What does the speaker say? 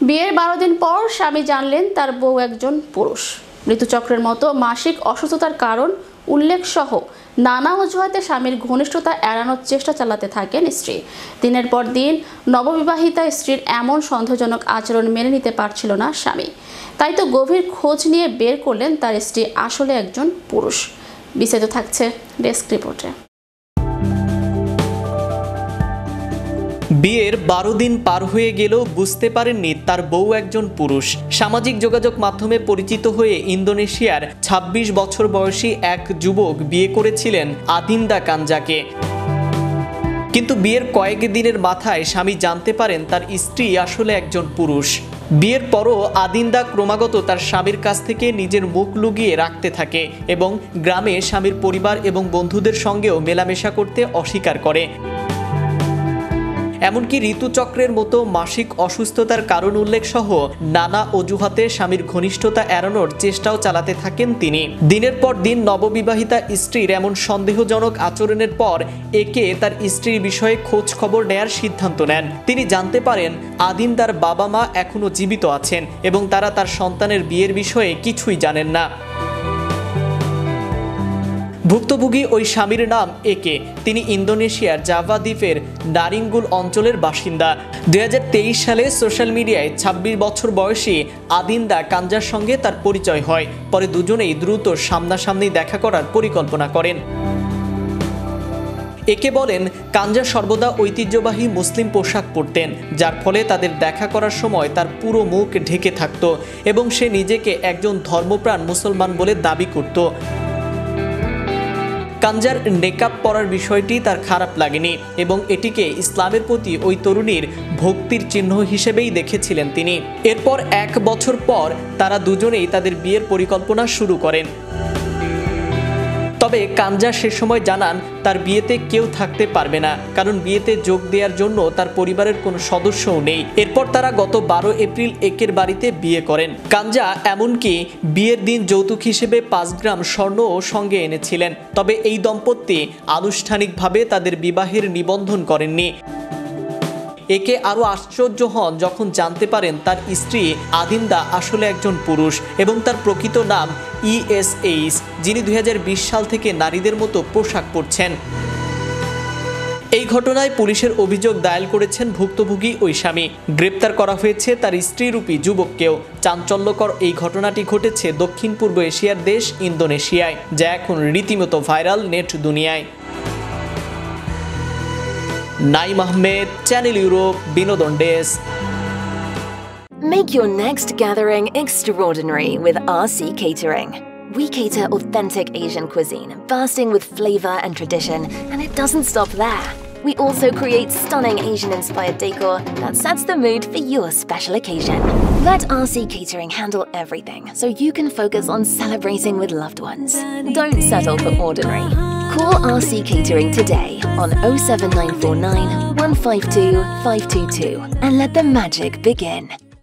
বিয়ের 12 দিন পর স্বামী জানলেন তার বউ একজন পুরুষ। ঋতুচক্রের মতো মাসিক অসুস্থতার কারণ উল্লেখ সহ নানা অজুহাতে স্বামীর ঘনিষ্ঠতা এড়ানোর চেষ্টা চালাতে থাকেন স্ত্রী। দিনের পর দিন নববিবাহিতা স্ত্রীর এমন সন্দেহজনক আচরণ মেনে নিতে পারছিল না স্বামী। তাই তো গভীর খোঁজ নিয়ে বের করলেন তার স্ত্রী আসলে একজন পুরুষ। বিস্তারিত থাকছে ডেস্ক রিপোর্টে। বিয়ের 12 দিন পার হয়ে গেলেও বুঝতে পারেননি তার বউ একজন পুরুষ। সামাজিক যোগাযোগ মাধ্যমে পরিচিত হয়ে ইন্দোনেশিয়ার 26 বছর বয়সী এক যুবক বিয়ে করেছিলেন আদিন্দা কাঞ্জাকে। কিন্তু বিয়ের কয়েক দিনের মাথায় স্বামী জানতে পারেন তার স্ত্রী আসলে একজন পুরুষ। বিয়ের পরও আদিন্দা ক্রমাগত তার স্বামীর কাছ থেকে নিজের মুখ লুকিয়ে রাখতে থাকে এবং গ্রামে স্বামীর পরিবার এবং বন্ধুদের সঙ্গেও মেলামেশা করতে অস্বীকার করে। এমনকি ঋতুচক্রের মতো মাসিক অসুস্থতার কারণ উল্লেখ সহ নানা অজুহাতে স্বামীর ঘনিষ্ঠতা এড়ানোর চেষ্টাও চালাতে থাকেন তিনি। দিনের পর দিন নববিবাহিতা স্ত্রীর এমন সন্দেহজনক আচরণের পর একে তার স্ত্রীর বিষয়ে খোঁজ খবর নেয়ার সিদ্ধান্ত নেন। তিনি জানতে পারেন আদিন্দার বাবা মা এখনো জীবিত আছেন এবং তারা তার সন্তানের বিয়ের বিষয়ে কিছুই জানেন না। ভুক্তভোগী ওই স্বামীর নাম একে। তিনি ইন্দোনেশিয়ার জাভা দ্বীপের নারিঙ্গুল অঞ্চলের বাসিন্দা। 2023 সালে সোশ্যাল মিডিয়ায় 26 বছর বয়সী আদিন্দা কাঞ্জার সঙ্গে তার পরিচয় হয়। পরে দুজনেই দ্রুত সামনাসামনি দেখা করার পরিকল্পনা করেন। একে বলেন কাঞ্জা সর্বদা ঐতিহ্যবাহী মুসলিম পোশাক পরতেন, যার ফলে তাদের দেখা করার সময় তার পুরো মুখ ঢেকে থাকত এবং সে নিজেকে একজন ধর্মপ্রাণ মুসলমান বলে দাবি করত। কাঞ্জার নেকাব পরার বিষয়টি তার খারাপ লাগেনি এবং এটিকে ইসলামের প্রতি ওই তরুণীর ভক্তির চিহ্ন হিসেবেই দেখেছিলেন তিনি। এরপর 1 বছর পর তারা দুজনেই তাদের বিয়ের পরিকল্পনা শুরু করেন। তবে কাঞ্জা সে সময় জানান তার বিয়েতে কেউ থাকতে পারবে না, কারণ বিয়েতে যোগ দেওয়ার জন্য তার পরিবারের কোনো সদস্যও নেই। এরপর তারা গত 12 এপ্রিল একের বাড়িতে বিয়ে করেন। কাঞ্জা এমনকি বিয়ের দিন যৌতুক হিসেবে 5 গ্রাম স্বর্ণও সঙ্গে এনেছিলেন। তবে এই দম্পতি আনুষ্ঠানিকভাবে তাদের বিবাহের নিবন্ধন করেননি। একে আরও আশ্চর্য হন যখন জানতে পারেন তার স্ত্রী আদিন্দা আসলে একজন পুরুষ এবং তার প্রকৃত নাম ESH, যিনি 2020 সাল থেকে নারীদের মতো পোশাক পরছেন। এই ঘটনায় পুলিশের অভিযোগ দায়ের করেছেন ভুক্তভোগী ওই স্বামী। গ্রেপ্তার করা হয়েছে তার স্ত্রীরূপী যুবককেও। চাঞ্চল্যকর এই ঘটনাটি ঘটেছে দক্ষিণ পূর্ব এশিয়ার দেশ ইন্দোনেশিয়ায়, যা এখন রীতিমতো ভাইরাল নেট দুনিয়ায়। নাইম আহমেদ, চ্যানেল ইউরোপ, বিনোদন desk. Make your next gathering extraordinary with RC Catering. We cater authentic Asian cuisine, bursting with flavor and tradition, and it doesn't stop there. We also create stunning Asian-inspired decor that sets the mood for your special occasion. Let RC Catering handle everything so you can focus on celebrating with loved ones. Don't settle for ordinary. Call RC Catering today on 07949 152 522 and let the magic begin.